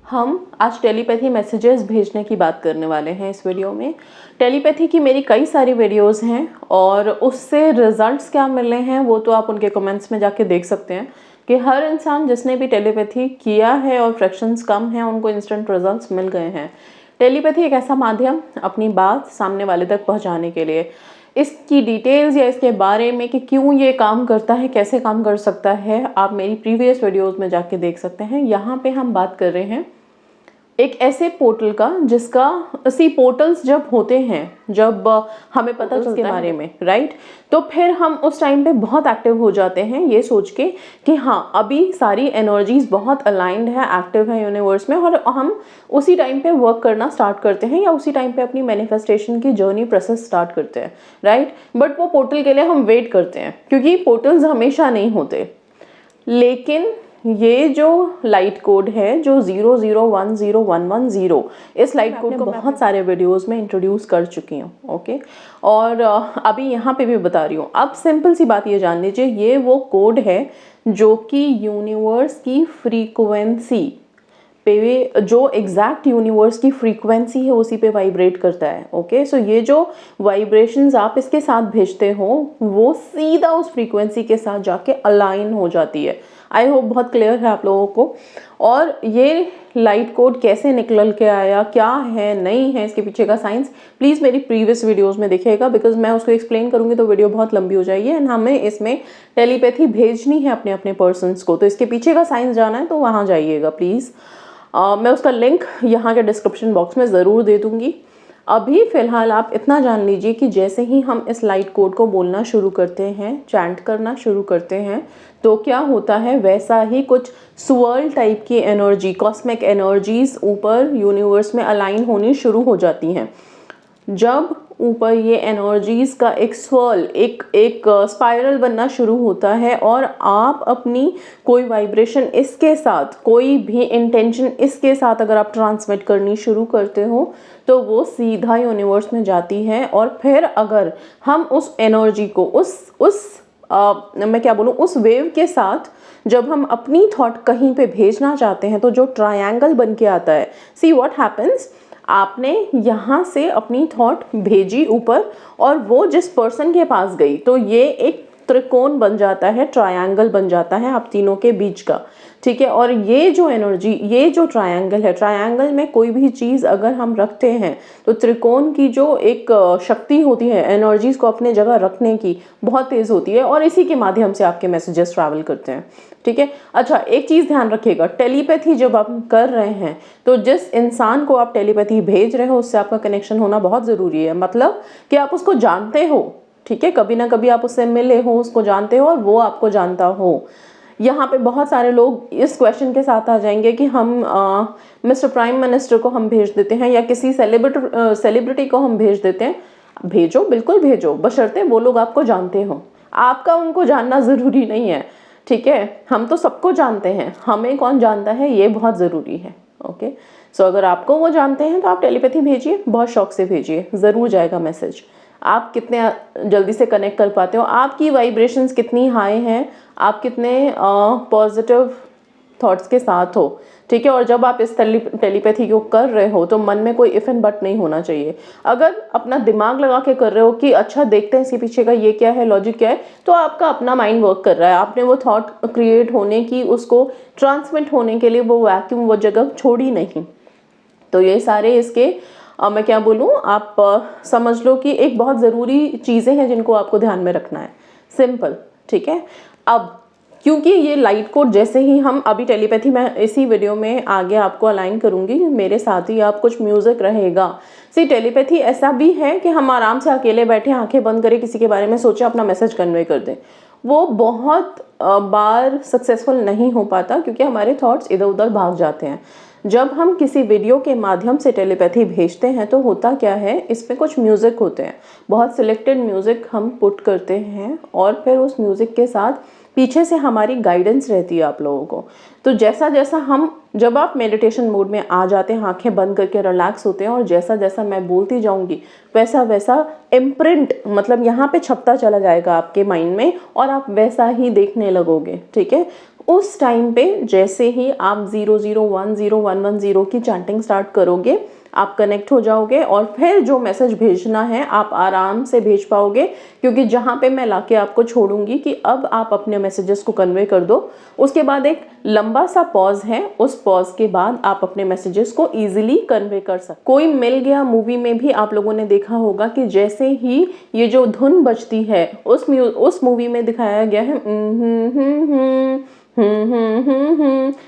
हम आज telepathy messages भेजने की बात करने वाले हैं इस वीडियो में। टेलीपैथी की मेरी कई सारी वीडियोस हैं और उससे रिजल्ट्स क्या मिले हैं वो तो आप उनके कमेंट्स में जाके देख सकते हैं कि हर इंसान जिसने भी टेलीपैथी किया है और फ्रैक्शंस कम हैं उनको इंस्टेंट रिजल्ट्स मिल गए हैं। टेलीपैथी एक ऐसा माध्यम अपनी बात सामने वाले तक पहुंचाने के लिए, इसकी डिटेल्स या इसके बारे में कि क्यों ये काम करता है, कैसे काम कर सकता है, आप मेरी प्रीवियस वीडियोस में जाके देख सकते हैं। यहाँ पे हम बात कर रहे हैं एक ऐसे पोर्टल का जिसका पोर्टल्स जब होते हैं, जब हमें पता चलता है के बारे में, राइट, तो फिर हम उस टाइम पे बहुत एक्टिव हो जाते हैं ये सोच के कि हाँ अभी सारी एनर्जीज बहुत अलाइंड है, एक्टिव है यूनिवर्स में, और हम उसी टाइम पे वर्क करना स्टार्ट करते हैं या उसी टाइम पे अपनी मैनिफेस्टेशन की जर्नी प्रोसेस स्टार्ट करते हैं, राइट। बट वो पोर्टल के लिए हम वेट करते हैं क्योंकि पोर्टल्स हमेशा नहीं होते। लेकिन ये जो लाइट कोड है जो 00101110, इस लाइट कोड को बहुत सारे वीडियोस में इंट्रोड्यूस कर चुकी हूँ, ओके। और अभी यहाँ पे भी बता रही हूँ। अब सिंपल सी बात ये जान लीजिए, ये वो कोड है जो कि यूनिवर्स की फ्रीक्वेंसी पे, जो एग्जैक्ट यूनिवर्स की फ्रीक्वेंसी है उसी पे वाइब्रेट करता है, ओके। सो ये जो वाइब्रेशंस आप इसके साथ भेजते हो वो सीधा उस फ्रीक्वेंसी के साथ जाके अलाइन हो जाती है। आई होप बहुत क्लियर है आप लोगों को। और ये लाइट कोड कैसे निकल के आया, क्या है, नहीं है, इसके पीछे का साइंस, प्लीज़ मेरी प्रीवियस वीडियोस में देखिएगा, बिकॉज मैं उसको एक्सप्लेन करूंगी तो वीडियो बहुत लंबी हो जाएगी एंड हमें इसमें टेलीपैथी भेजनी है अपने अपने पर्सनस को, तो इसके पीछे का साइंस जाना है तो वहाँ जाइएगा प्लीज़। मैं उसका लिंक यहाँ के डिस्क्रिप्शन बॉक्स में ज़रूर दे दूँगी। अभी फ़िलहाल आप इतना जान लीजिए कि जैसे ही हम इस लाइट कोड को बोलना शुरू करते हैं, चैंट करना शुरू करते हैं, तो क्या होता है वैसा ही कुछ स्वर्ल टाइप की एनर्जी, कॉस्मिक एनर्जीज ऊपर यूनिवर्स में अलाइन होनी शुरू हो जाती हैं। जब ऊपर ये एनर्जीज का एक स्वर्ल, एक स्पाइरल बनना शुरू होता है और आप अपनी कोई वाइब्रेशन इसके साथ, कोई भी इंटेंशन इसके साथ अगर आप ट्रांसमिट करनी शुरू करते हो तो वो सीधा यूनिवर्स में जाती है। और फिर अगर हम उस एनर्जी को मैं क्या बोलूँ, उस वेव के साथ जब हम अपनी थॉट कहीं पे भेजना चाहते हैं तो जो ट्रायंगल बन के आता है, सी व्हाट हैपेंस, आपने यहाँ से अपनी थॉट भेजी ऊपर और वो जिस पर्सन के पास गई तो ये एक त्रिकोण बन जाता है, ट्रायंगल बन जाता है आप तीनों के बीच का, ठीक है। और ये जो एनर्जी, ये जो ट्रायंगल है, ट्रायंगल में कोई भी चीज़ अगर हम रखते हैं तो त्रिकोण की जो एक शक्ति होती है एनर्जीज को अपने जगह रखने की, बहुत तेज़ होती है और इसी के माध्यम से आपके मैसेजेस ट्रैवल करते हैं, ठीक है। अच्छा, एक चीज़ ध्यान रखिएगा, टेलीपैथी जब आप कर रहे हैं तो जिस इंसान को आप टेलीपैथी भेज रहे हो उससे आपका कनेक्शन होना बहुत ज़रूरी है। मतलब कि आप उसको जानते हो, ठीक है, कभी ना कभी आप उससे मिले हो, उसको जानते हो और वो आपको जानता हो। यहाँ पे बहुत सारे लोग इस क्वेश्चन के साथ आ जाएंगे कि हम मिस्टर प्राइम मिनिस्टर को हम भेज देते हैं या किसी सेलिब्रिटी को हम भेज देते हैं। भेजो, बिल्कुल भेजो, बशर्ते वो लोग आपको जानते हो। आपका उनको जानना ज़रूरी नहीं है, ठीक है। हम तो सबको जानते हैं, हमें कौन जानता है ये बहुत ज़रूरी है, ओके। सो अगर आपको वो जानते हैं तो आप टेलीपैथी भेजिए, बहुत शौक से भेजिए, ज़रूर जाएगा मैसेज। आप कितने जल्दी से कनेक्ट कर पाते हो, आपकी वाइब्रेशंस कितनी हाई हैं, आप कितने पॉजिटिव थॉट्स के साथ हो, ठीक है। और जब आप इस टेलीपैथी को कर रहे हो तो मन में कोई इफ एंड बट नहीं होना चाहिए। अगर अपना दिमाग लगा के कर रहे हो कि अच्छा देखते हैं इसके पीछे का ये क्या है, लॉजिक क्या है, तो आपका अपना माइंड वर्क कर रहा है। आपने वो थॉट क्रिएट होने की, उसको ट्रांसमिट होने के लिए वो वैक्यूम, वो जगह छोड़ी नहीं। तो ये सारे इसके मैं क्या बोलूँ, आप समझ लो कि एक बहुत ज़रूरी चीज़ें हैं जिनको आपको ध्यान में रखना है, सिंपल, ठीक है। अब क्योंकि ये लाइट कोड जैसे ही हम अभी टेलीपैथी, मैं इसी वीडियो में आगे आपको अलाइन करूँगी, मेरे साथ ही आप कुछ म्यूज़िक रहेगा। सी टेलीपैथी ऐसा भी है कि हम आराम से अकेले बैठे आंखें बंद करें किसी के बारे में सोचे अपना मैसेज कन्वे कर दें, वो बहुत बार सक्सेसफुल नहीं हो पाता क्योंकि हमारे थॉट्स इधर उधर भाग जाते हैं। जब हम किसी वीडियो के माध्यम से टेलीपैथी भेजते हैं तो होता क्या है, इसमें कुछ म्यूज़िक होते हैं, बहुत सिलेक्टेड म्यूज़िक हम पुट करते हैं और फिर उस म्यूज़िक के साथ पीछे से हमारी गाइडेंस रहती है आप लोगों को। तो जैसा जैसा हम, जब आप मेडिटेशन मोड में आ जाते हैं, आंखें बंद करके रिलैक्स होते हैं और जैसा जैसा मैं बोलती जाऊंगी वैसा वैसा इम्प्रिंट, मतलब यहाँ पे छपता चला जाएगा आपके माइंड में और आप वैसा ही देखने लगोगे, ठीक है। उस टाइम पे जैसे ही आप 00101110 की चैंटिंग स्टार्ट करोगे, आप कनेक्ट हो जाओगे और फिर जो मैसेज भेजना है आप आराम से भेज पाओगे, क्योंकि जहाँ पे मैं लाके आपको छोड़ूंगी कि अब आप अपने मैसेजेस को कन्वे कर दो, उसके बाद एक लंबा सा पॉज है, उस पॉज के बाद आप अपने मैसेजेस को ईजिली कन्वे कर सकते। कोई मिल गया मूवी में भी आप लोगों ने देखा होगा कि जैसे ही ये जो धुन बजती है उस मूवी में दिखाया गया है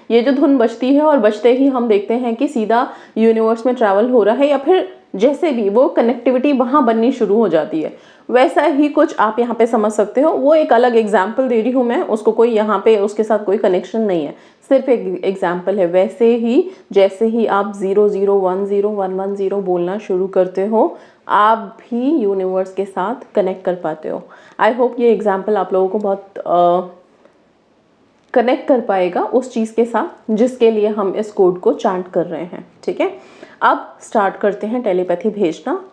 ये जो धुन बजती है और बजते ही हम देखते हैं कि सीधा यूनिवर्स में ट्रैवल हो रहा है, या फिर जैसे भी वो कनेक्टिविटी वहाँ बननी शुरू हो जाती है। वैसा ही कुछ आप यहाँ पे समझ सकते हो। वो एक अलग एग्जाम्पल दे रही हूँ मैं, उसको कोई यहाँ पे उसके साथ कोई कनेक्शन नहीं है, सिर्फ एक एग्जाम्पल है। वैसे ही जैसे ही आप 00101110 बोलना शुरू करते हो, आप भी यूनिवर्स के साथ कनेक्ट कर पाते हो। आई होप ये एग्जाम्पल आप लोगों को बहुत कनेक्ट कर पाएगा उस चीज़ के साथ जिसके लिए हम इस कोड को चांट कर रहे हैं। ठीक है, अब स्टार्ट करते हैं टेलीपैथी भेजना।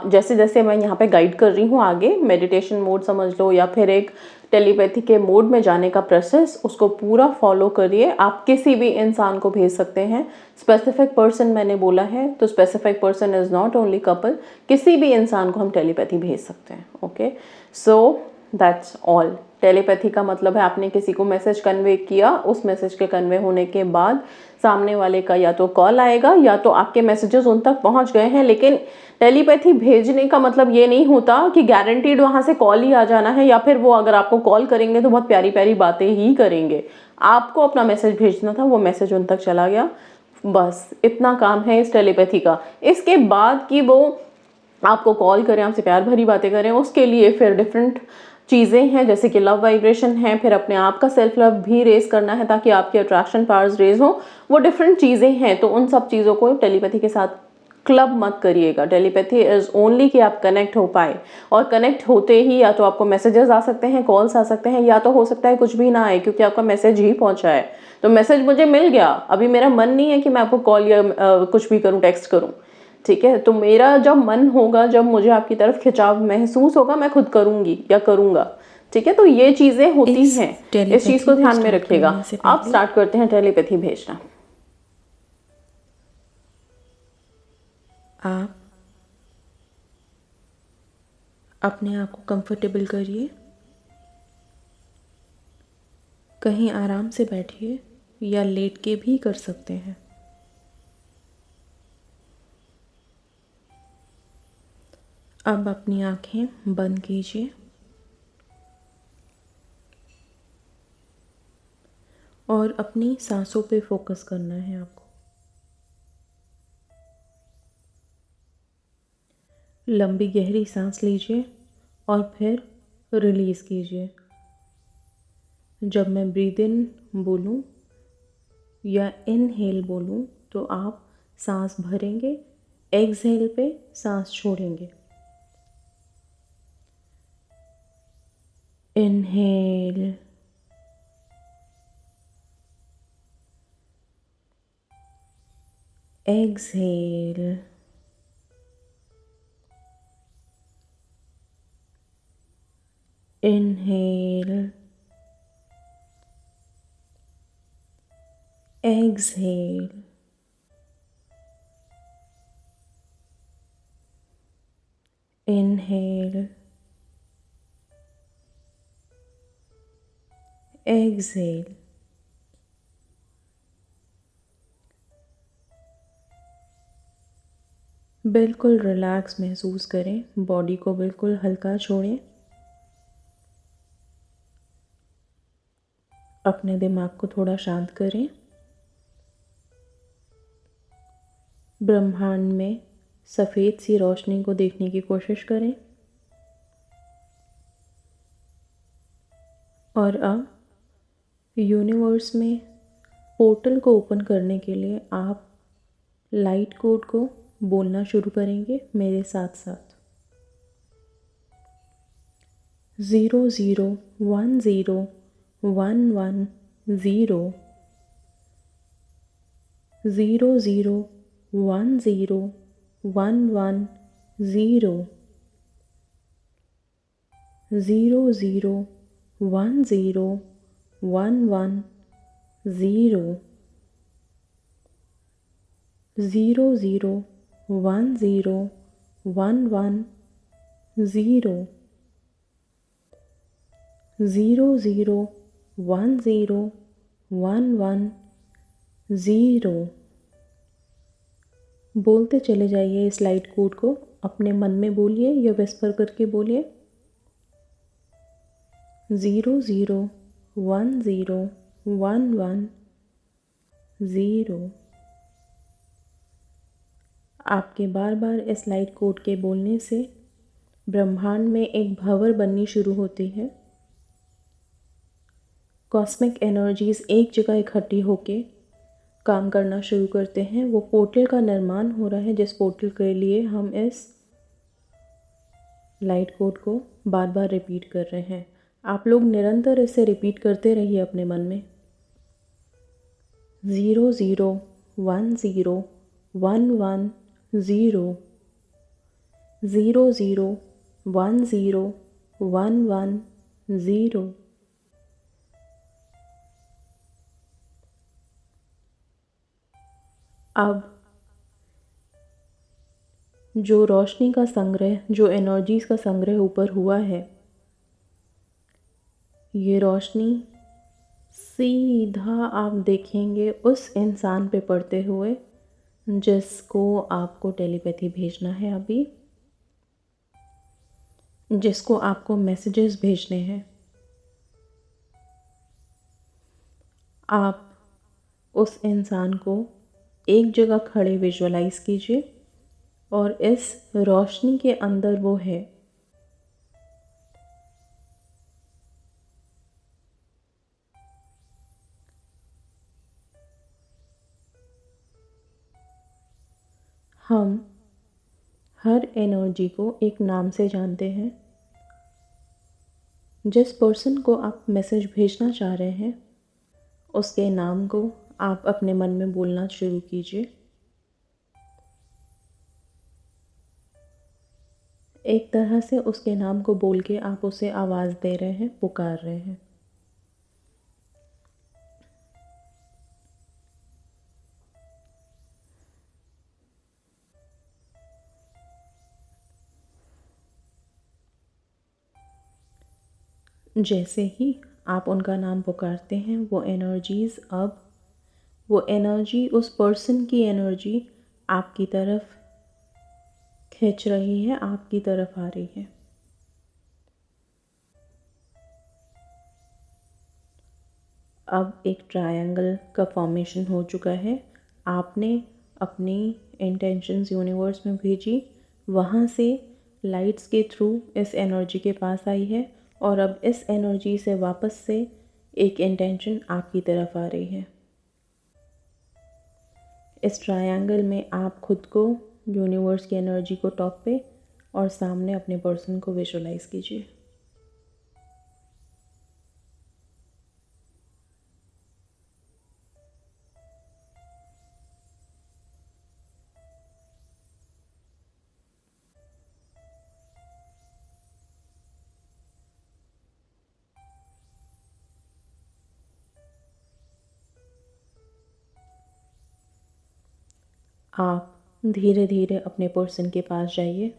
जैसे जैसे मैं यहाँ पे गाइड कर रही हूँ आगे, मेडिटेशन मोड समझ लो या फिर एक टेलीपैथी के मोड में जाने का प्रोसेस, उसको पूरा फॉलो करिए। आप किसी भी इंसान को भेज सकते हैं। स्पेसिफिक पर्सन मैंने बोला है तो specific person is not only couple, किसी भी इंसान को हम टेलीपैथी भेज सकते हैं। Okay, so that's all. Telepathy का मतलब है आपने किसी को मैसेज कन्वे किया, उस मैसेज के कन्वे होने के बाद सामने वाले का या तो कॉल आएगा या तो आपके मैसेजेस उन तक पहुंच गए हैं। लेकिन टेलीपैथी भेजने का मतलब ये नहीं होता कि गारंटीड वहां से कॉल ही आ जाना है, या फिर वो अगर आपको कॉल करेंगे तो बहुत प्यारी प्यारी बातें ही करेंगे। आपको अपना मैसेज भेजना था, वो मैसेज उन तक चला गया, बस इतना काम है इस टेलीपैथी का। इसके बाद कि वो आपको कॉल करें, आपसे प्यार भरी बातें करें, उसके लिए फिर डिफरेंट चीज़ें हैं, जैसे कि लव वाइब्रेशन है, फिर अपने आप का सेल्फ लव भी रेज करना है ताकि आपकी अट्रैक्शन पावर्स रेज हो, वो डिफरेंट चीज़ें हैं। तो उन सब चीज़ों को टेलीपैथी के साथ क्लब मत करिएगा। टेलीपैथी इज ओनली कि आप कनेक्ट हो पाए, और कनेक्ट होते ही या तो आपको मैसेजेस आ सकते हैं, कॉल्स आ सकते हैं, या तो हो सकता है कुछ भी ना आए क्योंकि आपका मैसेज ही पहुंचा है। तो मैसेज मुझे मिल गया, अभी मेरा मन नहीं है कि मैं आपको कॉल या कुछ भी करूँ, टेक्स्ट करूँ। ठीक है, तो मेरा जब मन होगा, जब मुझे आपकी तरफ खिंचाव महसूस होगा, मैं खुद करूंगी या करूंगा। ठीक है, तो ये चीजें होती हैं, इस चीज को ध्यान में रखिएगा। अब स्टार्ट करते हैं टेलीपैथी भेजना। आप अपने आप को कंफर्टेबल करिए, कहीं आराम से बैठिए या लेट के भी कर सकते हैं। अब अपनी आंखें बंद कीजिए और अपनी सांसों पे फोकस करना है आपको। लंबी गहरी सांस लीजिए और फिर रिलीज़ कीजिए। जब मैं ब्रीद इन बोलूं या इनहेल बोलूं तो आप सांस भरेंगे, एक्सहेल पे सांस छोड़ेंगे। Inhale, exhale, inhale, exhale, inhale, exhale. बिल्कुल रिलैक्स महसूस करें, बॉडी को बिल्कुल हल्का छोड़ें। अपने दिमाग को थोड़ा शांत करें। ब्रह्मांड में सफ़ेद सी रोशनी को देखने की कोशिश करें। और अब यूनिवर्स में पोर्टल को ओपन करने के लिए आप लाइट कोड को बोलना शुरू करेंगे मेरे साथ साथ। 00101110 00101110 00101110 1 1 0 0 0 1 0 1 1 0 0 0 1 0 1 1 0। बोलते चले जाइए इस लाइट कोड को, अपने मन में बोलिए या विस्पर करके बोलिए। 0 0 1 0 1 1 0। आपके बार बार इस लाइट कोड के बोलने से ब्रह्मांड में एक भंवर बननी शुरू होती है। कॉस्मिक एनर्जीज एक जगह इकट्ठी होके काम करना शुरू करते हैं। वो पोर्टल का निर्माण हो रहा है, जिस पोर्टल के लिए हम इस लाइट कोड को बार बार रिपीट कर रहे हैं। आप लोग निरंतर इसे रिपीट करते रहिए अपने मन में। 0 0 1 0 1 1 0 0 0 1 0 1 1 0। अब जो रोशनी का संग्रह, जो एनर्जीज का संग्रह ऊपर हुआ है, ये रोशनी सीधा आप देखेंगे उस इंसान पे पड़ते हुए जिसको आपको टेलीपैथी भेजना है, अभी जिसको आपको मैसेजेस भेजने हैं। आप उस इंसान को एक जगह खड़े विजुअलाइज कीजिए और इस रोशनी के अंदर वो है। हम हर एनर्जी को एक नाम से जानते हैं। जिस पर्सन को आप मैसेज भेजना चाह रहे हैं उसके नाम को आप अपने मन में बोलना शुरू कीजिए। एक तरह से उसके नाम को बोल के आप उसे आवाज़ दे रहे हैं, पुकार रहे हैं। जैसे ही आप उनका नाम पुकारते हैं, वो एनर्जीज़, अब वो एनर्जी, उस पर्सन की एनर्जी आपकी तरफ खींच रही है, आपकी तरफ आ रही है। अब एक ट्रायंगल का फॉर्मेशन हो चुका है। आपने अपनी इंटेंशंस यूनिवर्स में भेजी, वहाँ से लाइट्स के थ्रू इस एनर्जी के पास आई है और अब इस एनर्जी से वापस से एक इंटेंशन आपकी तरफ आ रही है। इस ट्रायंगल में आप खुद को, यूनिवर्स की एनर्जी को टॉप पे और सामने अपने पर्सन को विजुअलाइज कीजिए। आप धीरे धीरे अपने पर्सन के पास जाइए,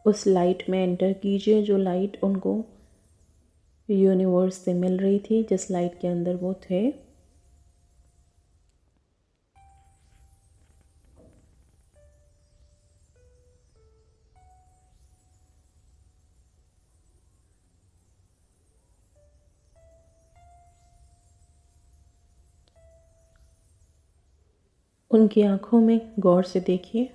उस लाइट में एंटर कीजिए जो लाइट उनको यूनिवर्स से मिल रही थी, जिस लाइट के अंदर वो थे। उनकी आंखों में गौर से देखिए।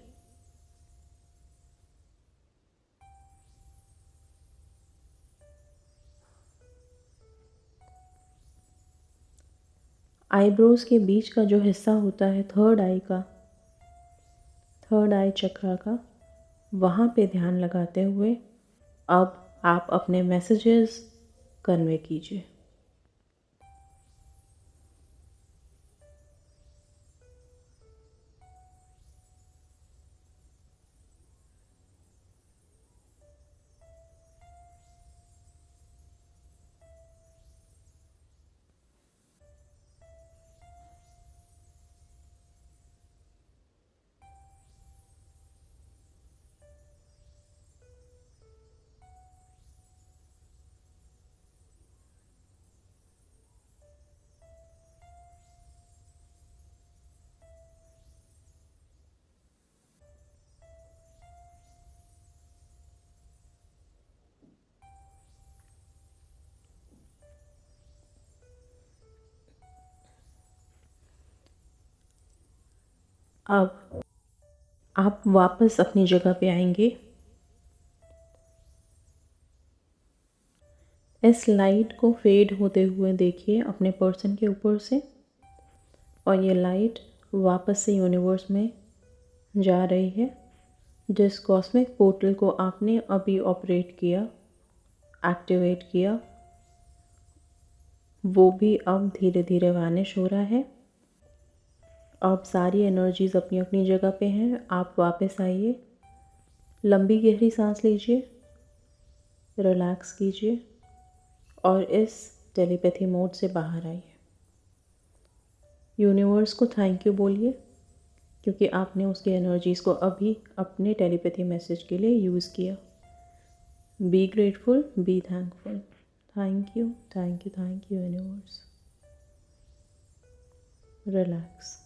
आईब्रोज के बीच का जो हिस्सा होता है थर्ड आई चक्रा का, वहाँ पे ध्यान लगाते हुए अब आप अपने मैसेजेस कन्वे कीजिए। अब आप वापस अपनी जगह पे आएंगे। इस लाइट को फेड होते हुए देखिए अपने पर्सन के ऊपर से, और ये लाइट वापस से यूनिवर्स में जा रही है। जिस कॉस्मिक पोर्टल को आपने अभी ऑपरेट किया, एक्टिवेट किया, वो भी अब धीरे धीरे वैनिश हो रहा है। अब सारी एनर्जीज़ अपनी अपनी जगह पे हैं। आप वापस आइए, लंबी गहरी सांस लीजिए, रिलैक्स कीजिए और इस टेलीपैथी मोड से बाहर आइए। यूनिवर्स को थैंक यू बोलिए, क्योंकि आपने उसकी एनर्जीज़ को अभी अपने टेलीपैथी मैसेज के लिए यूज़ किया। Be grateful, be thankful. Thank you, thank you, thank you universe. Relax.